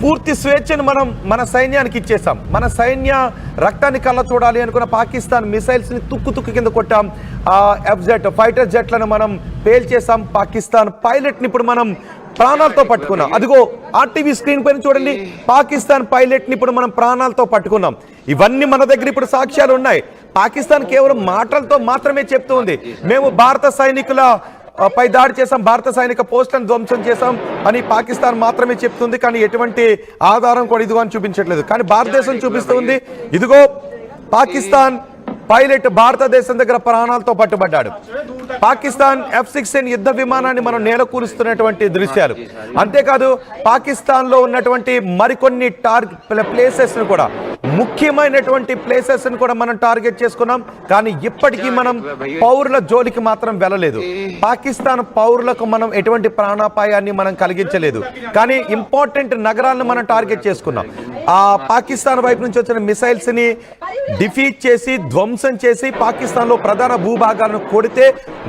పూర్తి స్వేచ్ఛను మనం మన సైన్యానికి ఇచ్చేసాం. మన సైన్య రక్తాన్ని కళ్ళ చూడాలి అనుకున్న పాకిస్తాన్ మిసైల్స్ని తుక్కు కింద కొట్టాం. ఎఫ్జెట్ ఫైటర్ జెట్లను మనం పేల్చేసాం. పాకిస్తాన్ పైలట్ని ఇప్పుడు మనం ప్రాణాలతో పట్టుకున్నాం. అదిగో ఆర్టీవీ స్క్రీన్ పైన చూడండి, పాకిస్తాన్ పైలట్ని ఇప్పుడు మనం ప్రాణాలతో పట్టుకున్నాం. ఇవన్నీ మన దగ్గర ఇప్పుడు సాక్ష్యాలు ఉన్నాయి. పాకిస్తాన్ కేవలం మాటలతో మాత్రమే చెప్తూ ఉంది, మేము భారత సైనికుల పై దాడి చేసాం, భారత సైనిక పోస్టులను ధ్వంసం చేసాం అని పాకిస్తాన్ మాత్రమే చెప్తుంది. కానీ ఎటువంటి ఆధారం కూడా ఇదిగో అని చూపించట్లేదు. కానీ భారతదేశం చూపిస్తుంది, ఇదిగో పాకిస్తాన్ పైలట్ భారతదేశం దగ్గర ప్రాణాలతో పట్టుబడ్డాడు. పాకిస్తాన్ F-16 యుద్ధ విమానాన్ని మనం నేలకూలుస్తున్నటువంటి దృశ్యాలు. అంతేకాదు పాకిస్తాన్ లో ఉన్నటువంటి మరికొన్ని ప్లేసెస్ ను కూడా, ముఖ్యమైనటువంటి ప్లేసెస్ ను కూడా మనం టార్గెట్ చేసుకున్నాం. కానీ ఇప్పటికీ మనం పౌరుల జోలికి మాత్రం వెళ్ళలేదు. పాకిస్తాన్ పౌరులకు మనం ఎటువంటి ప్రాణాపాయాన్ని మనం కలిగించలేదు. కానీ ఇంపార్టెంట్ నగరాలను మనం టార్గెట్ చేసుకున్నాం. ఆ పాకిస్తాన్ వైపు నుంచి వచ్చిన మిసైల్స్ ని డిఫీట్ చేసి ధ్వంసం చేసి పాకిస్తాన్ లో ప్రధాన భూభాగాలను కొడితే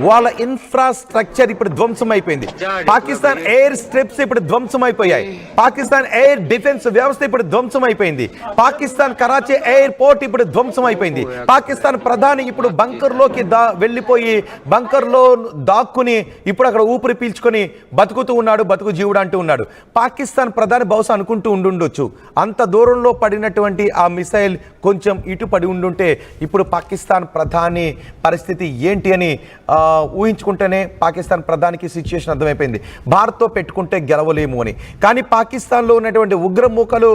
వాళ్ళ ఇన్ఫ్రాస్ట్రక్చర్ ఇప్పుడు ధ్వంసం అయిపోయింది. పాకిస్తాన్ ఎయిర్ స్ట్రిప్స్ ఇప్పుడు ధ్వంసం అయిపోయాయి. పాకిస్తాన్ ఎయిర్ డిఫెన్స్ వ్యవస్థ ఇప్పుడు ధ్వంసం అయిపోయింది. పాకిస్తాన్ కరాచీ ఎయిర్పోర్ట్ ఇప్పుడు ధ్వంసం అయిపోయింది. పాకిస్తాన్ ప్రధాని ఇప్పుడు బంకర్ లోకి వెళ్ళిపోయి బంకర్ లో దాక్కుని ఇప్పుడు అక్కడ ఊపిరి పీల్చుకొని బతుకుతూ ఉన్నాడు, బతుకు జీవుడు అంటూ ఉన్నాడు. పాకిస్తాన్ ప్రధాని బహుశా అనుకుంటూ ఉండుండొచ్చు, అంత దూరంలో పడినటువంటి ఆ మిసైల్ కొంచెం ఇటు పడి ఉండుంటే ఇప్పుడు పాకిస్తాన్ ప్రధాని పరిస్థితి ఏంటి అని ఊహించుకుంటేనే పాకిస్తాన్ ప్రధానికి సిచ్యుయేషన్ అర్థమైపోయింది. భారత్తో పెట్టుకుంటే గెలవలేము అని. కానీ పాకిస్తాన్లో ఉన్నటువంటి ఉగ్రమూకలు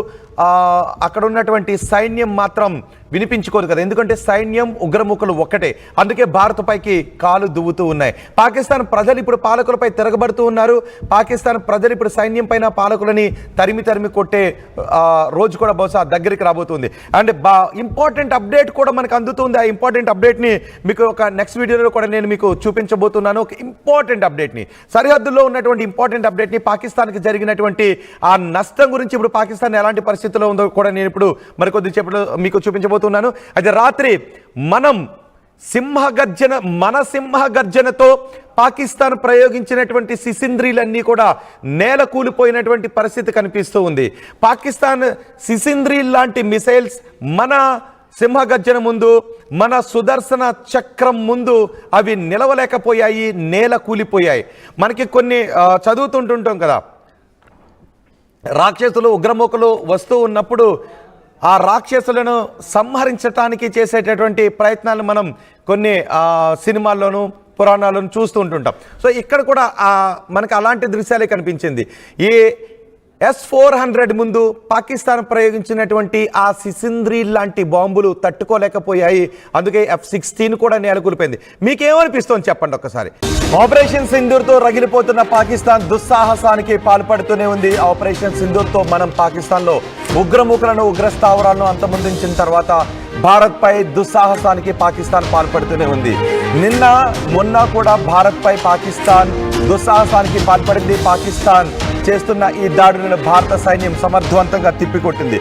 అక్కడ ఉన్నటువంటి సైన్యం మాత్రం వినిపించుకోదు కదా, ఎందుకంటే సైన్యం ఉగ్రమూకలు ఒక్కటే. అందుకే భారత్ పైకి కాలు దువ్వుతూ ఉన్నాయి. పాకిస్తాన్ ప్రజలు ఇప్పుడు పాలకులపై తిరగబడుతూ ఉన్నారు. పాకిస్తాన్ ప్రజలు ఇప్పుడు సైన్యం పైన పాలకులని తరిమి కొట్టే రోజు కూడా బహుశా దగ్గరికి రాబోతుంది. అండ్ ఇంపార్టెంట్ అప్డేట్ కూడా మనకు అందుతుంది. ఆ ఇంపార్టెంట్ అప్డేట్ని మీకు ఒక నెక్స్ట్ వీడియోలో కూడా నేను మీకు చూపించబోతున్నాను. ఒక ఇంపార్టెంట్ అప్డేట్ని, సరిహద్దుల్లో ఉన్నటువంటి ఇంపార్టెంట్ అప్డేట్ని, పాకిస్తాన్కి జరిగినటువంటి ఆ నష్టం గురించి, ఇప్పుడు పాకిస్తాన్ ఎలాంటి పరిస్థితుల్లో ఉందో కూడా నేను ఇప్పుడు మరికొద్ది చెప్పలో మీకు చూపించబోతున్నాను. అయితే రాత్రి మన సింహగర్జనతో పాకిస్తాన్ ప్రయోగించినటువంటి సిసింద్రీలన్నీ కూడా నేల కూలిపోయినటువంటి పరిస్థితి కనిపిస్తూ ఉంది. పాకిస్తాన్ సిసింద్రీల్ లాంటి మిసైల్స్ మన సింహగర్జన ముందు, మన సుదర్శన చక్రం ముందు అవి నిలవలేకపోయాయి, నేల కూలిపోయాయి. మనకి కొన్ని చదువుతుంటుంటాం కదా, రాక్షసులు ఉగ్రమూకలు వస్తూ ఉన్నప్పుడు ఆ రాక్షసులను సంహరించడానికి చేసేటటువంటి ప్రయత్నాలు మనం కొన్ని సినిమాల్లోనూ పురాణాలను చూస్తూ ఉంటుంటాం. సో ఇక్కడ కూడా మనకు అలాంటి దృశ్యాలే కనిపించింది. ఈ S-400 ముందు పాకిస్తాన్ ప్రయోగించినటువంటి ఆ సిసింద్రీ లాంటి బాంబులు తట్టుకోలేకపోయాయి. అందుకే F-16 కూడా నేలకూలిపోయింది. మీకేమనిపిస్తోంది చెప్పండి ఒక్కసారి. ఆపరేషన్ సింధూర్తో రగిలిపోతున్న పాకిస్తాన్ దుస్సాహసానికి పాల్పడుతూనే ఉంది. ఆపరేషన్ సింధూర్తో మనం పాకిస్తాన్లో ఉగ్రమూకలను, ఉగ్రస్థావరాలను అంతమొందించిన తర్వాత భారత్పై దుస్సాహసానికి పాకిస్తాన్ పాల్పడుతూనే ఉంది. నిన్న మొన్న కూడా భారత్పై పాకిస్తాన్ దుస్సాహసానికి పాల్పడింది. పాకిస్తాన్ చేస్తున్న ఈ దాడులను భారత సైన్యం సమర్థవంతంగా తిప్పికొట్టింది.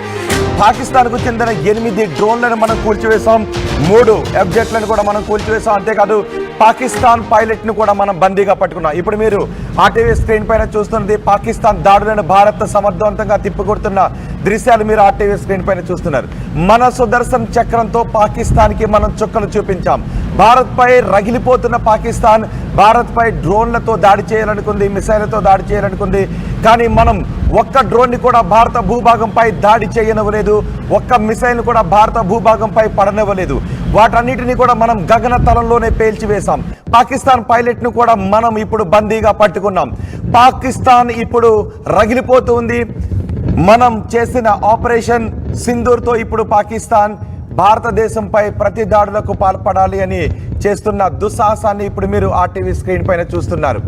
పాకిస్తాన్కు చెందిన 8 డ్రోన్లను మనం కూల్చివేశాం, 3 ఎఫ్జెట్లను కూడా మనం కూల్చివేశాం. అంతేకాదు పాకిస్తాన్ పైలట్ను కూడా మనం బందీగా పట్టుకున్నాం. ఇప్పుడు మీరు ఆర్టీవీ స్క్రీన్ పైన చూస్తున్నది పాకిస్తాన్ దాడులను భారత్ సమర్థవంతంగా తిప్పికొడుతున్న దృశ్యాలు మీరు ఆర్టీవీ స్క్రీన్ పైన చూస్తున్నారు. మన సుదర్శన్ చక్రంతో పాకిస్తాన్కి మనం చుక్కలు చూపించాం. భారత్పై రగిలిపోతున్న పాకిస్తాన్ భారత్పై డ్రోన్లతో దాడి చేయాలనుకుంది, మిసైళ్లతో దాడి చేయాలనుకుంది. కానీ మనం ఒక్క డ్రోన్ని కూడా భారత భూభాగంపై దాడి చేయనివ్వలేదు, ఒక్క మిసైల్ను కూడా భారత భూభాగంపై పడనివ్వలేదు. వాటన్నిటిని కూడా మనం గగన తలంలోనే పేల్చివేశాం. పాకిస్తాన్ పైలట్ను కూడా మనం ఇప్పుడు బందీగా పట్టుకున్నాం. పాకిస్తాన్ ఇప్పుడు రగిలిపోతుంది. మనం చేసిన ఆపరేషన్ సింధూర్తో ఇప్పుడు పాకిస్తాన్ భారతదేశంపై ప్రతి దాడులకు పాల్పడాలి అని చేస్తున్న దుస్సాహసాన్ని ఇప్పుడు మీరు ఆర్టీవీ స్క్రీన్ పైన చూస్తున్నారు.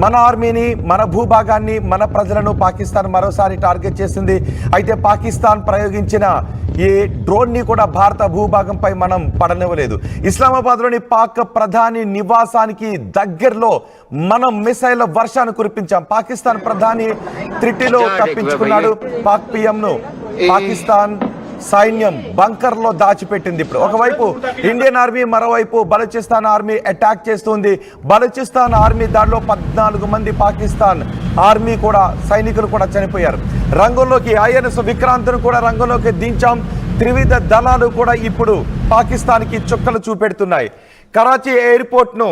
మన ఆర్మీని, మన భూభాగాన్ని, మన ప్రజలను పాకిస్తాన్ మరోసారి టార్గెట్ చేసింది. అయితే పాకిస్తాన్ ప్రయోగించిన ఈ డ్రోన్ని కూడా భారత భూభాగంపై మనం పడనివ్వలేదు. ఇస్లామాబాద్లోని పాక్ ప్రధాని నివాసానికి దగ్గరలో మనం మిసైల్ వర్షాన్ని కురిపించాం. పాకిస్తాన్ ప్రధాని త్రిటిలో తప్పించుకున్నాడు. పాక్ పిఎంను పాకిస్తాన్ సైన్యం బంకర్లో దాచిపెట్టింది. ఇప్పుడు ఒకవైపు ఇండియన్ ఆర్మీ, మరోవైపు బలూచిస్తాన్ ఆర్మీ అటాక్ చేస్తుంది. బలూచిస్తాన్ ఆర్మీ దాడిలో 14 మంది పాకిస్తాన్ ఆర్మీ కూడా సైనికులు కూడా చనిపోయారు. రంగంలోకి ఐఎన్ఎస్ విక్రాంత్ను కూడా రంగంలోకి దించాం. త్రివిధ దళాలు కూడా ఇప్పుడు పాకిస్తాన్కి చుక్కలు చూపెడుతున్నాయి. కరాచీ ఎయిర్పోర్ట్ను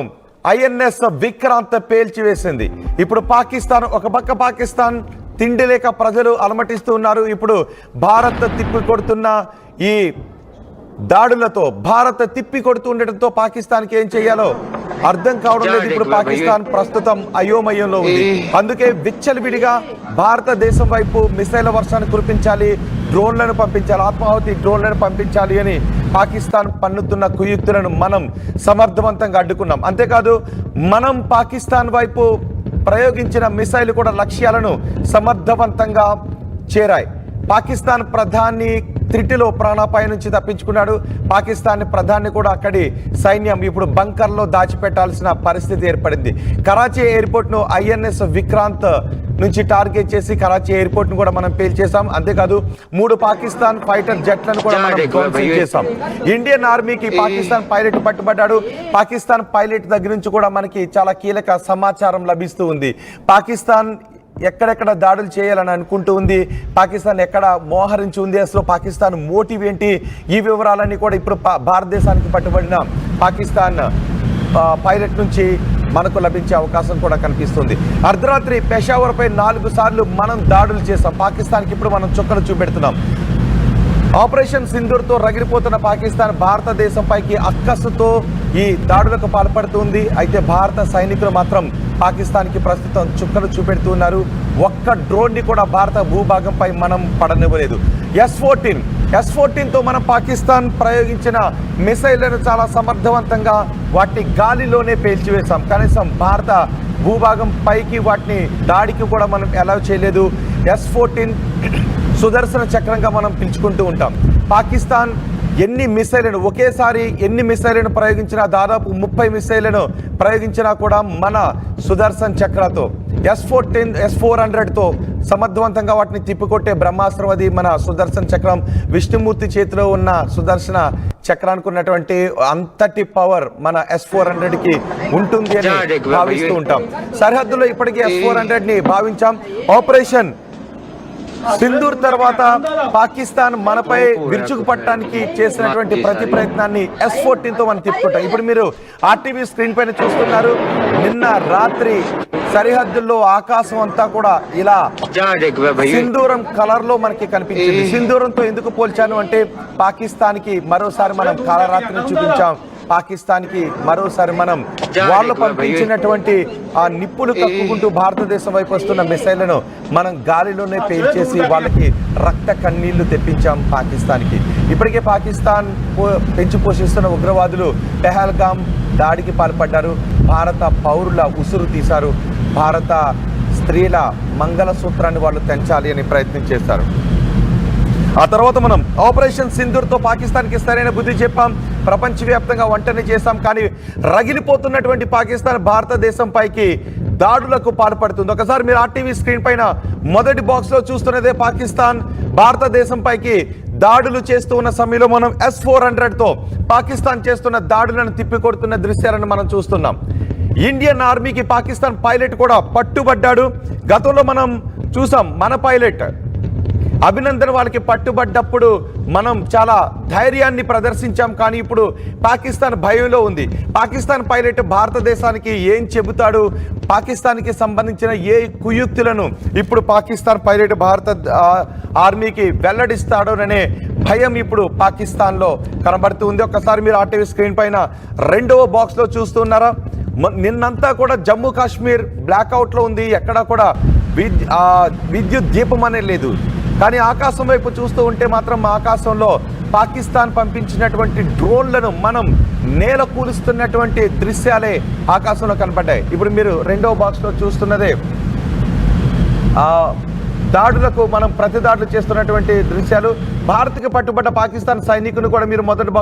ఐఎన్ఎస్ విక్రాంత్ పేల్చివేసింది. ఇప్పుడు పాకిస్తాన్, ఒక పక్క పాకిస్తాన్ తిండి లేక ప్రజలు అలమటిస్తూ ఉన్నారు. ఇప్పుడు భారత్ తిప్పి కొడుతున్న ఈ దాడులతో, భారత్ తిప్పి కొడుతూ ఉండటంతో పాకిస్తాన్కి ఏం చేయాలో అర్థం కావడం లేదు. ఇప్పుడు పాకిస్తాన్ ప్రస్తుతం అయోమయంలో ఉంది. అందుకే విచ్చలవిడిగా భారతదేశం వైపు మిసైల్ వర్షాన్ని కురిపించాలి, డ్రోన్లను పంపించాలి, ఆత్మాహుతి డ్రోన్లను పంపించాలి అని పాకిస్తాన్ పన్నుతున్న కుయుక్తులను మనం సమర్థవంతంగా అడ్డుకున్నాం. అంతేకాదు మనం పాకిస్తాన్ వైపు ప్రయోగించిన మిసైల్ కూడా లక్ష్యాలను సమర్థవంతంగా చేరాయి. పాకిస్తాన్ ప్రధాని త్రిటిలో ప్రాణాపాయం నుంచి తప్పించుకున్నాడు. పాకిస్తాన్ ప్రధాని కూడా అక్కడి సైన్యం ఇప్పుడు బంకర్లో దాచిపెట్టాల్సిన పరిస్థితి ఏర్పడింది. కరాచీ ఎయిర్పోర్ట్ను ఐఎన్ఎస్ విక్రాంత్ నుంచి టార్గెట్ చేసి కరాచీ ఎయిర్పోర్ట్ను కూడా మనం పేల్చేసాం. అంతేకాదు 3 పాకిస్తాన్ ఫైటర్ జెట్లను కూడా మనం ధ్వంసం చేశాం. ఇండియన్ ఆర్మీకి పాకిస్తాన్ పైలట్ పట్టుబడ్డాడు. పాకిస్తాన్ పైలట్ దగ్గర నుంచి కూడా మనకి చాలా కీలక సమాచారం లభిస్తూ ఉంది. పాకిస్తాన్ ఎక్కడెక్కడ దాడులు చేయాలని అనుకుంటూ ఉంది, పాకిస్తాన్ ఎక్కడ మోహరించి ఉంది, అసలు పాకిస్తాన్ మోటివ్ ఏంటి, ఈ వివరాలన్నీ కూడా ఇప్పుడు భారతదేశానికి పట్టుబడిన పాకిస్తాన్ పైలట్ నుంచి మనకు లభించే అవకాశం కూడా కనిపిస్తుంది. అర్ధరాత్రి పెషావర్పై 4 సార్లు మనం దాడులు చేసాం. పాకిస్తాన్కి ఇప్పుడు మనం చుక్కలు చూపెడుతున్నాం. ఆపరేషన్ సింధూర్తో రగిలిపోతున్న పాకిస్తాన్ భారతదేశంపైకి అక్కసుతో ఈ దాడులకు పాల్పడుతుంది. అయితే భారత సైనికులు మాత్రం పాకిస్తాన్కి ప్రస్తుతం చుక్కలు చూపెడుతున్నారు. ఒక్క డ్రోన్ని కూడా భారత భూభాగంపై మనం పడనివ్వలేదు. S-14తో మనం పాకిస్తాన్ ప్రయోగించిన మిసైళ్లను చాలా సమర్థవంతంగా వాటిని గాలిలోనే పేల్చివేశాం. కనీసం భారత భూభాగం పైకి వాటిని దాడికి కూడా మనం అలౌ చేయలేదు. S-14 సుదర్శన చక్రంగా మనం పిలుచుకుంటూ ఉంటాం. పాకిస్తాన్ ఒకేసారి ఎన్ని మిసైళ్లను ప్రయోగించినా, దాదాపు 30 మిసైళ్లను ప్రయోగించినా కూడా మన సుదర్శన్ చక్రతో S-400తో సమర్థవంతంగా వాటిని తిప్పికొట్టే బ్రహ్మాస్త్రం అది మన సుదర్శన్ చక్రం. విష్ణుమూర్తి చేతిలో ఉన్న సుదర్శన చక్రానికి ఉన్నటువంటి అంతటి పవర్ మన S-400కి ఉంటుంది అని భావిస్తూ ఉంటాం. సరిహద్దులో ఇప్పటికీ S-400ని భావించాం. ఆపరేషన్ సింధూర్ తర్వాత పాకిస్తాన్ మనపై విరుచుకుపట్టడానికి చేసినటువంటి ప్రతి ప్రయత్నాన్ని S-14తో మనం తిప్పుకుంటాం. ఇప్పుడు మీరు RTV స్క్రీన్ పైన చూస్తున్నారు. నిన్న రాత్రి సరిహద్దుల్లో ఆకాశం అంతా కూడా ఇలా సింధూరం కలర్ లో మనకి కనిపించింది. సింధూరంతో ఎందుకు పోల్చాను అంటే పాకిస్తాన్కి మరోసారి మనం కాలరాత్రిని చూపించాం. పాకిస్తాన్కి మరోసారి మనం వాళ్ళు పంపించినటువంటి ఆ నిప్పులు కక్కుకుంటూ భారతదేశం వైపు వస్తున్న మిసైళ్లను మనం గాలిలోనే పేల్చేసి వాళ్ళకి రక్త కన్నీళ్లు తెప్పించాం పాకిస్తాన్కి. ఇప్పటికే పాకిస్తాన్ పెంచి పోషిస్తున్న ఉగ్రవాదులు పెహల్గాం దాడికి పాల్పడ్డారు. భారత పౌరుల ఉసురు తీశారు. భారత స్త్రీల మంగళసూత్రాన్ని వాళ్ళు తెంచాలి అని ప్రయత్నం చేశారు. ఆ తర్వాత మనం ఆపరేషన్ సింధూర్తో పాకిస్తాన్కి సరైన బుద్ధి చెప్పాం. ప్రపంచవ్యాప్తంగా వంటని చేశాం. కానీ రగిలిపోతున్నటువంటి పాకిస్తాన్ భారతదేశం పైకి దాడులకు పాల్పడుతుంది. ఒకసారి మీరు RTV స్క్రీన్ పైన మొదటి బాక్స్లో చూస్తున్నదే పాకిస్తాన్ భారతదేశం పైకి దాడులు చేస్తూ ఉన్న సమయంలో మనం S-400తో పాకిస్తాన్ చేస్తున్న దాడులను తిప్పికొడుతున్న దృశ్యాలను మనం చూస్తున్నాం. ఇండియన్ ఆర్మీకి పాకిస్తాన్ పైలట్ కూడా పట్టుబడ్డాడు. గతంలో మనం చూసాం మన పైలట్ అభినందన్ వాళ్ళకి పట్టుబడ్డప్పుడు మనం చాలా ధైర్యాన్ని ప్రదర్శించాం. కానీ ఇప్పుడు పాకిస్తాన్ భయంలో ఉంది. పాకిస్తాన్ పైలట్ భారతదేశానికి ఏం చెబుతాడు, పాకిస్తాన్కి సంబంధించిన ఏ కుయుక్తులను ఇప్పుడు పాకిస్తాన్ పైలట్ భారత ఆర్మీకి వెల్లడిస్తాడోననే భయం ఇప్పుడు పాకిస్తాన్లో కనబడుతూ ఉంది. ఒక్కసారి మీరు RTV స్క్రీన్ పైన 2వ బాక్స్లో చూస్తున్నారా? నిన్నంతా కూడా జమ్మూ కాశ్మీర్ బ్లాక్అవుట్లో ఉంది. ఎక్కడ కూడా విద్యుత్ దీపం అనే లేదు. కానీ ఆకాశం వైపు చూస్తూ ఉంటే మాత్రం ఆకాశంలో పాకిస్తాన్ పంపించినటువంటి డ్రోన్లను మనం నేల కూలుస్తున్నటువంటి దృశ్యాలే ఆకాశంలో కనపడ్డాయి. ఇప్పుడు మీరు 2వ బాక్స్లో చూస్తున్నదే దాడులకు మనం ప్రతి దాడులు చేస్తున్నటువంటి దృశ్యాలు. భారత్కి పట్టుబడ్డ పాకిస్తాన్ సైనికులు కూడా మీరు మొదటి బాక్స్